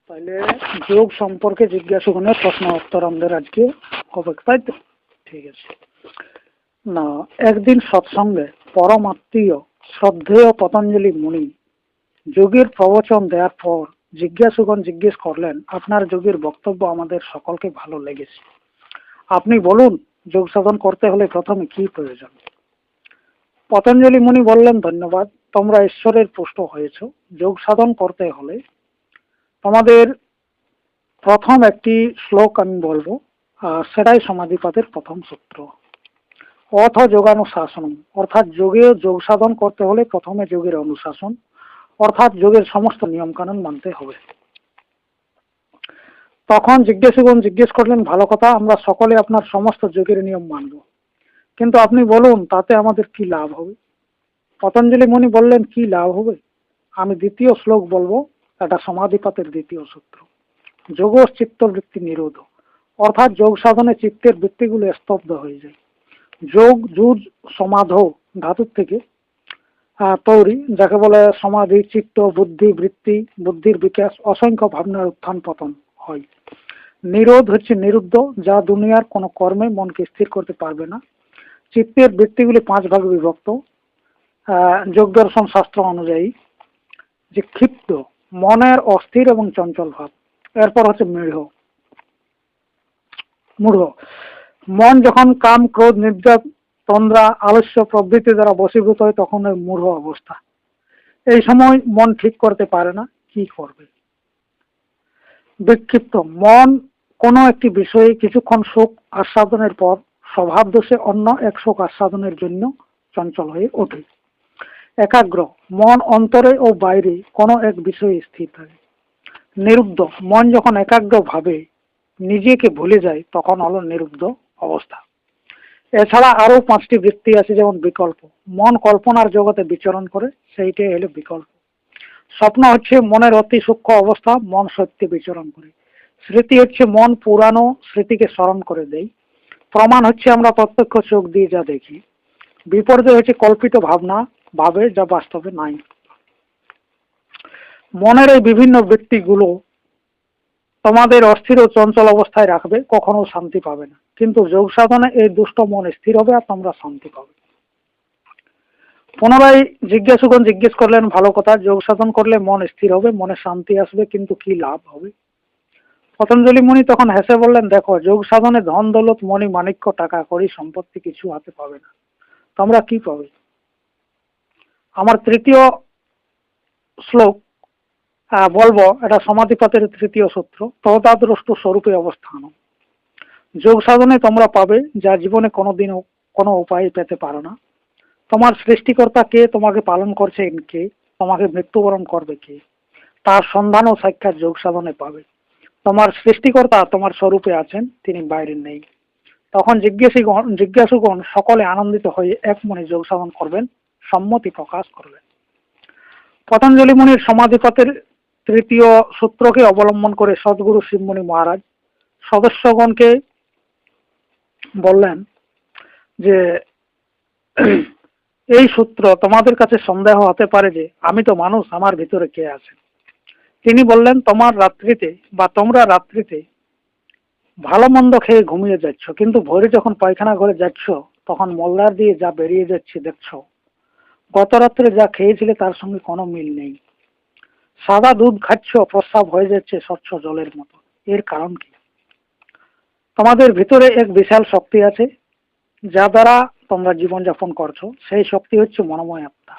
তাহলে যোগ সম্পর্কে জিজ্ঞাসুগণের প্রশ্ন উত্তর আমাদের আজকে হবে, তাই তো? ঠিক আছে। না, একদিন সৎসঙ্গে পরম আত্মীয় শ্রদ্ধেয় পতঞ্জলি মুনি যোগীর প্রবচন দেওয়ার পর জিজ্ঞাসুগণ জিজ্ঞেস করলেন, আপনার যোগীর বক্তব্য আমাদের সকলকে ভালো লেগেছে, আপনি বলুন যোগ সাধন করতে হলে প্রথমে কি প্রয়োজন? পতঞ্জলি মুনি বললেন, ধন্যবাদ, তোমরা ঈশ্বরের পুষ্ট হয়েছ। যোগ সাধন করতে হলে তোমাদের প্রথম একটি শ্লোক আমি বলবো, সেটাই সমাধিপাতের প্রথম সূত্র। অথ যোগানুশাসন, অর্থাৎ যোগ সাধন করতে হলে প্রথমে যোগের অনুশাসন, অর্থাৎ যোগের সমস্ত নিয়ম কানুন মানতে হবে। তখন জিজ্ঞাসুগণ জিজ্ঞেস করলেন, ভালো কথা, আমরা সকলে আপনার সমস্ত যোগের নিয়ম মানব, কিন্তু আপনি বলুন তাতে আমাদের কি লাভ হবে? পতঞ্জলি মুনি বললেন, কি লাভ হবে? আমি দ্বিতীয় শ্লোক বলবো, এটা সমাধিপাতের দ্বিতীয় সূত্র। যোগ চিত্তবৃত্তি নিরোধ, অর্থাৎ যোগ সাধনে চিত্তের বৃত্তিগুলো স্তব্ধ হয়ে যায়। যোগ যুজ সমাধ ধাতুর থেকে তৈরি, যাকে বলে সমাধি, চিত্ত, বুদ্ধি, বৃত্তি, বুদ্ধির বিকাশ, অসংখ্য ভাবনার উত্থান পতন হয়। নিরোধ হচ্ছে নিরুদ্ধ, যা দুনিয়ার কোনো কর্মে মনকে স্থির করতে পারবে না। চিত্তের বৃত্তিগুলি 5 ভাগে বিভক্ত যোগ দর্শন শাস্ত্র অনুযায়ী, যে ক্ষিপ্ত, মনের অস্থির এবং চঞ্চল ভাব। এরপর হচ্ছে মূঢ়, মন যখন কাম, ক্রোধ, নিদ্রা, তন্দ্রা, আলস্য প্রভৃতি দ্বারা বশীভূত হয় তখন ওই মূঢ় অবস্থা। এই সময় মন ঠিক করতে পারে না কি করবে। বিক্ষিপ্ত, মন কোনো একটি বিষয়ে কিছুক্ষণ সুখ আস্বাদনের পর স্বভাব দোষে অন্য এক সুখ আস্বাদনের জন্য চঞ্চল হয়ে ওঠে। একাগ্র, মন অন্তরে ও বাইরে কোনো এক বিষয়ে স্থির থাকে। নিরুদ্ধ, মন যখন একাগ্র ভাবে নিজেকে ভুলে যায় তখন হলো নিরুদ্ধ অবস্থা। এছাড়া আরো 5টি বৃত্তি আছে, যেমন বিকল্প, মন কল্পনার জগতে বিচরণ করে, সেইটাই হলো বিকল্প। স্বপ্ন হচ্ছে মনের অতি সূক্ষ্ম অবস্থা, মন সত্যি বিচরণ করে। স্মৃতি হচ্ছে মন পুরানো স্মৃতিকে স্মরণ করে দেয়। প্রমাণ হচ্ছে আমরা প্রত্যক্ষ চোখ দিয়ে যা দেখি। বিপর্যয় হচ্ছে কল্পিত ভাবনা, ভাবে যা বাস্তবে নাই। মনের এই বিভিন্ন বৃত্তিগুলো তোমাদের অস্থির ও চঞ্চল অবস্থায় রাখবে, কখনো শান্তি পাবে না। কিন্তু যোগ সাধনে এই দুষ্ট মন স্থির হবে আর তোমরা শান্তি পাবে। পুনরায় জিজ্ঞাসুগণ জিজ্ঞেস করলেন, ভালো কথা, যোগ সাধন করলে মন স্থির হবে, মনে শান্তি আসবে, কিন্তু কি লাভ হবে? পতঞ্জলি মুনি তখন হেসে বললেন, দেখো, যোগ সাধনে ধন দৌলত, মণি মাণিক্য, টাকা কড়ি, সম্পত্তি কিছু হাতে পাবে না, তোমরা কি পাবে? আমার তৃতীয় শ্লোক বলবো, এটা সমাধিপাতের তৃতীয় সূত্র, তদাদ্রষ্টু স্বরূপে অবস্থান। যোগ সাধনে তোমরা পাবে যা জীবনে কোনোদিনও কোনো উপায়ে পেতে পারো না। তোমার সৃষ্টিকর্তা কে, তোমাকে পালন করছেন কে, তোমাকে মৃত্যুবরণ করবে কে, তার সন্ধান ও সাক্ষাৎ যোগ সাধনে পাবে। তোমার সৃষ্টিকর্তা তোমার স্বরূপে আছেন, তিনি বাইরে নেই। তখন জিজ্ঞাসুগণ সকলে আনন্দিত হয়ে এক মনে যোগ সাধন করবেন, সম্মতি প্রকাশ করবেন। পতঞ্জলি মুনির সমাধিপাতের তৃতীয় সূত্রকে অবলম্বন করে সদ্গুরু শিবমুনি মহারাজ সদস্যগণকে বললেন যে, এই সূত্র তোমাদের কাছে সন্দেহ হতে পারে যে আমি তো মানুষ, আমার ভিতরে কে আছে। তিনি বললেন, তোমরা রাত্রিতে ভালো মন্দ খেয়ে ঘুমিয়ে যাচ্ছ, কিন্তু ভোরে যখন পায়খানা ঘরে যাচ্ছ তখন মলদার দিয়ে যা বেরিয়ে যাচ্ছে দেখছো, গত রাত্রে যা খেয়েছিলে তার সঙ্গে কোনো মিল নেই। সাদা দুধ খাচ্ছ, প্রস্রাব হয়ে যাচ্ছে স্বচ্ছ জলের মতো। এর কারণ কি? তোমাদের ভিতরে এক বিশাল শক্তি আছে যা দ্বারা তোমরা জীবনযাপন করছো, সেই শক্তি হচ্ছে মনোময় আত্মা।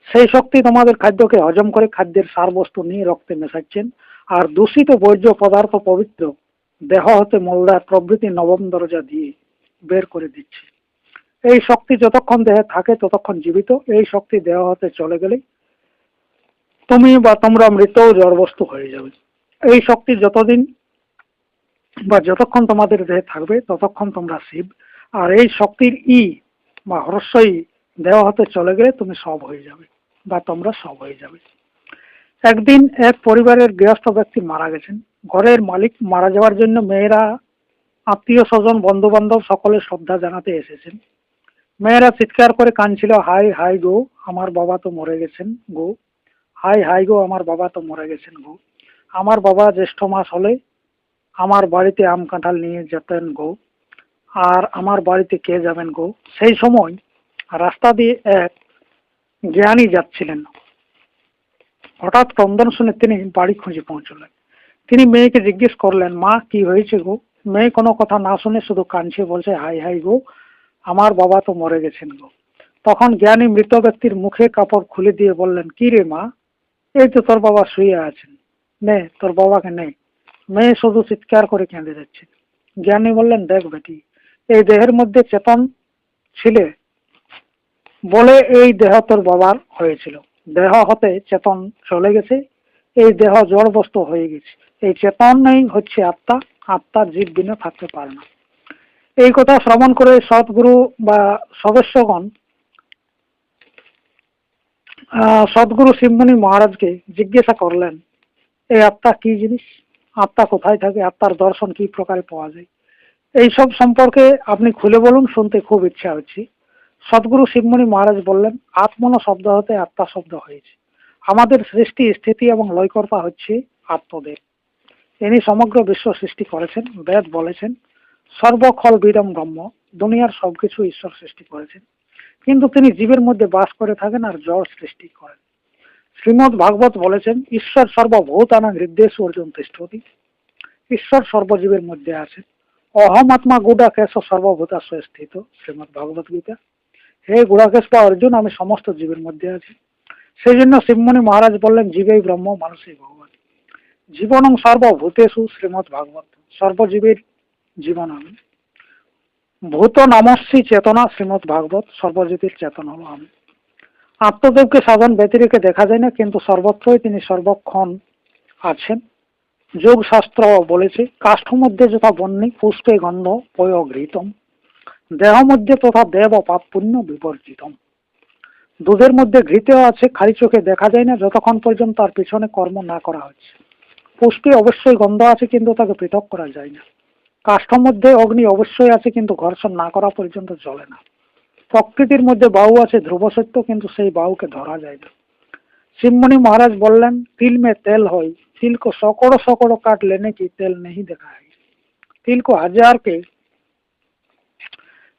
সেই শক্তি তোমাদের খাদ্যকে হজম করে খাদ্যের সার বস্তু নিয়ে রক্তে মেশাচ্ছেন, আর দূষিত বর্জ্য পদার্থ পবিত্র দেহ হতে মলদার প্রভৃতি নবম দরজা দিয়ে বের করে দিচ্ছে। এই শক্তি যতক্ষণ দেহে থাকে ততক্ষণ জীবিত, এই শক্তি দেহ হতে চলে গেলে তুমি বা তোমরা মৃত ও জড়বস্তু হয়ে যাবে। এই শক্তি যতদিন বা যতক্ষণ তোমাদের দেহে থাকবে ততক্ষণ তোমরা শিব, আর এই শক্তির বা হ্রস্বই দেহ হতে চলে গেলে তুমি সব হয়ে যাবে বা তোমরা সব হয়ে যাবে। একদিন এক পরিবারের গৃহস্থ ব্যক্তি মারা গেছেন। ঘরের মালিক মারা যাওয়ার জন্য মেয়েরা, আত্মীয় স্বজন, বন্ধু বান্ধব সকলে শ্রদ্ধা জানাতে এসেছেন। মেয়েরা চিৎকার করে কাঁদছিল, হাই হাই গো, আমার বাবা তো মরে গেছেন গো, হাই হাই গো, আমার বাবা তো মরে গেছেন গো। আমার বাবা জ্যৈষ্ঠ মাস হলে আমার বাড়িতে আম কাঁঠাল নিয়ে যেতেন গো, আর আমার বাড়িতে কে যাবেন গো। সেই সময় রাস্তা দিয়ে এক জ্ঞানী যাচ্ছিলেন। হঠাৎ ক্রন্দন শুনে তিনি বাড়ি খুঁজে পৌঁছলেন। তিনি মেয়েকে জিজ্ঞেস করলেন, মা কি হয়েছে গো। মেয়ে কোনো কথা না শুনে শুধু কাঁদছে, বলছে, হাই হাই গো, আমার বাবা তো মরে গেছেন গো। তখন জ্ঞানী মৃত ব্যক্তির মুখে কাপড় খুলে দিয়ে বললেন, কি রে মা, এই তো তোর বাবা শুয়ে আছেন, নে তোর বাবাকে নে। মেয়ে শুধু চিৎকার করে কেঁদে যাচ্ছে। জ্ঞানী বললেন, দেখ বেটি, এই দেহের মধ্যে চেতন ছিলে বলে এই দেহ তোর বাবার হয়েছিল। দেহ হতে চেতন চলে গেছে, এই দেহ জড় বস্তু হয়ে গেছে। এই চেতনই হচ্ছে আত্মা, আত্মার জীব বিনা থাকতে পারে না। এই কথা শ্রবণ করে সদ্গুরু বা সদস্যগণ সদ্গুরু শিবমুনি মহারাজকে জিজ্ঞাসা করলেন, এই আত্মা কি জিনিস, আত্মা কোথায় থাকে, আত্মার দর্শন কি প্রকারে পাওয়া যায়, এইসব সম্পর্কে আপনি খুলে বলুন, শুনতে খুব ইচ্ছা হচ্ছে। সদ্গুরু শিবমুনি মহারাজ বললেন, আত্মন শব্দ হতে আত্মা শব্দ হয়েছে। আমাদের সৃষ্টি স্থিতি এবং লয়কর্তা হচ্ছে আত্মদেব। ইনি সমগ্র বিশ্ব সৃষ্টি করেছেন। বেদ বলেছেন, সর্বখল বিদম ব্রহ্ম, দুনিয়ার সবকিছু ঈশ্বর সৃষ্টি করেছেন, কিন্তু তিনি জীবের মধ্যে বাস করে থাকেন আর জড় সৃষ্টি করেন। শ্রীমদ্ ভাগবত বলেছেন, ঈশ্বর সর্বভূতানাং হৃদয়েষু অর্জুন তিষ্ঠতি, ঈশ্বর সর্বজীবের মধ্যে আছে। অহম আত্মা গুড়াকেশ সর্বভূতাশ্রয় স্থিত, শ্রীমদ্ ভাগবত গীতা। হে গুড়াকেশ বা অর্জুন, আমি সমস্ত জীবের মধ্যে আছি। সেই জন্য শিবমুনি মহারাজ বললেন, জীবেই ব্রহ্ম মানুষই ভগবান। জীবনং সর্বভূতেষু, শ্রীমদ্ ভাগবত। সর্বজীবের জীবন আমি। ভূত নামস্যি চেতনা, শ্রীমদ্ ভাগবত। সর্বজীবের চেতন হলো আমি। আত্মদেবকে সাধন ব্যতিরেকে দেখা যায় না, কিন্তু সর্বত্রই তিনি সর্বক্ষণ আছেন। যোগ শাস্ত্র বলেছে, কাষ্ঠ মধ্যে যথা বন্যী, পুষ্পে গন্ধ পয় ঘৃতম, দেহ মধ্যে তথা দেব পাপ পুণ্য বিবর্জিতম। দুধের মধ্যে ঘৃতেও আছে, খালি চোখে দেখা যায় না যতক্ষণ পর্যন্ত তার পিছনে কর্ম না করা হচ্ছে। পুষ্পে অবশ্যই গন্ধ আছে, কিন্তু তাকে পৃথক করা যায় না। কাষ্ঠ মধ্যে অগ্নি অবশ্যই আছে, কিন্তু ঘর্ষণ না করা পর্যন্ত জ্বলে না। প্রকৃতির মধ্যে বায়ু আছে ধ্রুব সত্য, কিন্তু সেই বায়ুকে ধরা যায় না। শিবমুনি महाराज बोलन, तिल में तेल हो, तिल को सैकड़ों सैकड़ों काट लेने की तेल नहीं देखा है। तिल को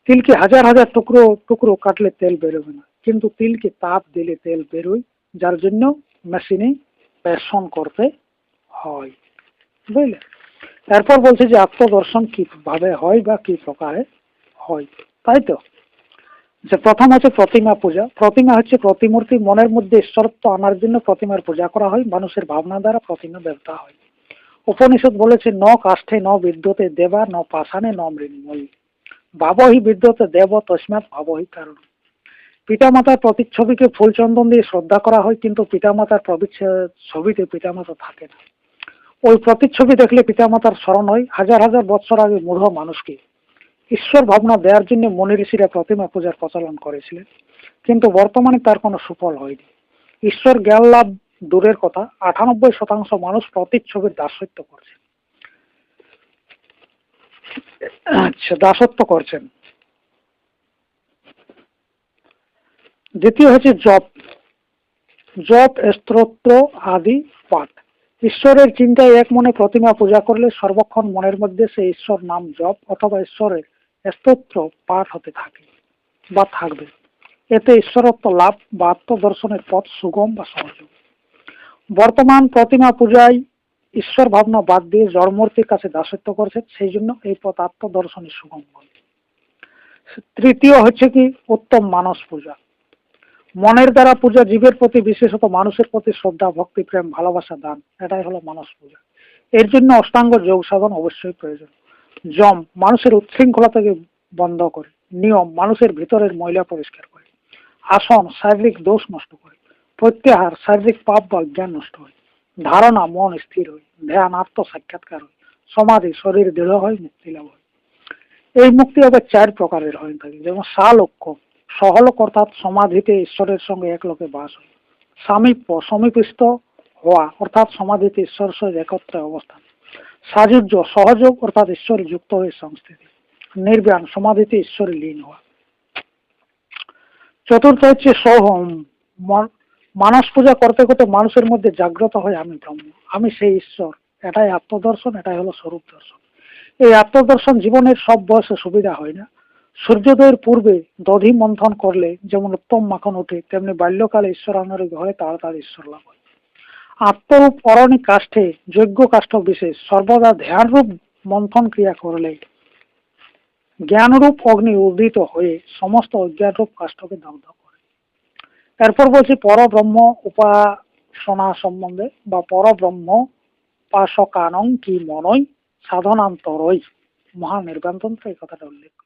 तिल के हजार हजार टुकड़ो टुकड़ो काटले तेल बेरोবে না, কিন্তু তিলকে তাপ দিলে তেল বেরোয়, যার জন্য মেশিনে পেশন করতে হয়। বুঝলে? এরপর বলছে যে আত্মদর্শন কিভাবে হয় বা কি প্রকারে হয়, তাই তো। যে প্রথম হচ্ছে প্রতিমা পূজা। প্রতিমা হচ্ছে প্রতিমূর্তি। মনের মধ্যে ঈশ্বরত্ব আনার জন্য প্রতিমার পূজা করা হয়। মানুষের ভাবনা দ্বারা প্রতিমা দেবতা হয়। উপনিষদ বলেছে, ন কাষ্ঠে ন বিদ্যতে দেবা, ন পাষাণে ন মৃন্ময়ী, ভাবহি বিদ্যতে দেব, তস্মাৎ ভাবহি কারণ। পিতামাতার প্রতিচ্ছবিকে ফুল চন্দন দিয়ে শ্রদ্ধা করা হয়, কিন্তু পিতামাতার ছবিতে পিতামাতা থাকে না। ওই প্রতিচ্ছবি দেখলে পিতামাতার স্মরণ হয়। হাজার হাজার বছর আগে মূঢ় মানুষকে ঈশ্বর ভাবনা দেওয়ার জন্য মনি ঋষিরা প্রতিমা পূজার প্রচলন করেছিলেন, কিন্তু বর্তমানে তার কোনো সুফল হয়নি। ঈশ্বর জ্ঞান লাভ দূরের কথা, 98% মানুষ প্রতিচ্ছবির দাসত্ব করছে। আচ্ছা, দাসত্ব করছেন। দ্বিতীয় হচ্ছে জপ। জপ, স্তোত্র আদি পাঠ। ঈশ্বরের চিন্তায় এক মনে প্রতিমা পূজা করলে সর্বক্ষণ মনের মধ্যে সেই ঈশ্বর নাম জপ অথবা ঈশ্বরের স্তোত্র পাঠ হতে থাকে বা থাকবে। এতে ঈশ্বরত্ব লাভ বা আত্মদর্শনের পথ সুগম বা সহজ। বর্তমান প্রতিমা পূজায় ঈশ্বর ভাবনা বাদ দিয়ে জড়মূর্তির কাছে দাসত্ব করছে, সেই জন্য এই পথ আত্মদর্শনের সুগম হয়। তৃতীয় হচ্ছে কি উত্তম মানস পূজা। মনের দ্বারা পূজা, জীবের প্রতি বিশেষত মানুষের প্রতি শ্রদ্ধা, ভক্তি, প্রেম, ভালোবাসা দান, এটাই হলো মানস পূজা। এর জন্য অষ্টাঙ্গ যোগ সাধন অবশ্যই প্রয়োজন। যম মানুষের উচ্ছৃঙ্খলা থেকে বন্ধ করে। নিয়ম মানুষের ভিতরের ময়লা পরিষ্কার করে। আসন শারীরিক দোষ নষ্ট করে। প্রত্যাহার শারীরিক পাপ বা জ্ঞান নষ্ট হয়। ধারণা মন স্থির হয়। ধ্যান আত্ম সাক্ষাৎকার হয়। সমাধি শরীর দৃঢ় হয়, মুক্তি লাভ হয়। এই মুক্তি আবার 4 প্রকারের হয়ে থাকে, যেমন সালোক্য, সহলোক অর্থাৎ সমাধিতে ঈশ্বরের সঙ্গে এক লোকে বাস হয়। সামীপ্য, সমীপিস্থ হওয়া অর্থাৎ সমাধিতে ঈশ্বরের সঙ্গে একত্রে অবস্থান। সাযুজ্য, সহযোগ অর্থাৎ ঈশ্বরে যুক্ত হয়ে সংস্থিতি। নির্বাণ, সমাধিতে ঈশ্বরে লীন হওয়া। চতুর্থ হচ্ছে সোহম, মানস পূজা করতে করতে মানুষের মধ্যে জাগ্রত হয় আমি ব্রহ্ম, আমি সেই ঈশ্বর। এটাই আত্মদর্শন, এটাই হলো স্বরূপ দর্শন। এই আত্মদর্শন জীবনের সব বয়সে সুবিধা হয় না। সূর্যোদয়ের পূর্বে দধি মন্থন করলে যেমন উত্তম মাখন ওঠে, তেমনি বাল্যকালে ঈশ্বরানুরাগ হয়ে তাড়াতাড়ি ঈশ্বর লাভ হয়। আত্মরূপ অরণি কাষ্ঠে যজ্ঞ কাষ্ঠ বিশেষ সর্বদা ধ্যানরূপ মন্থন ক্রিয়া করলে জ্ঞানরূপ অগ্নি উদিত হয়ে সমস্ত অজ্ঞানরূপ কাষ্ঠকে দগ্ধ করে। এরপর বলছি পরব্রহ্ম উপাসনা সম্বন্ধে, বা পরব্রহ্ম উপাসকানং কি মনই সাধনান্তরই, মহানির্বাণতন্ত্রে এই কথাটা উল্লেখ করে।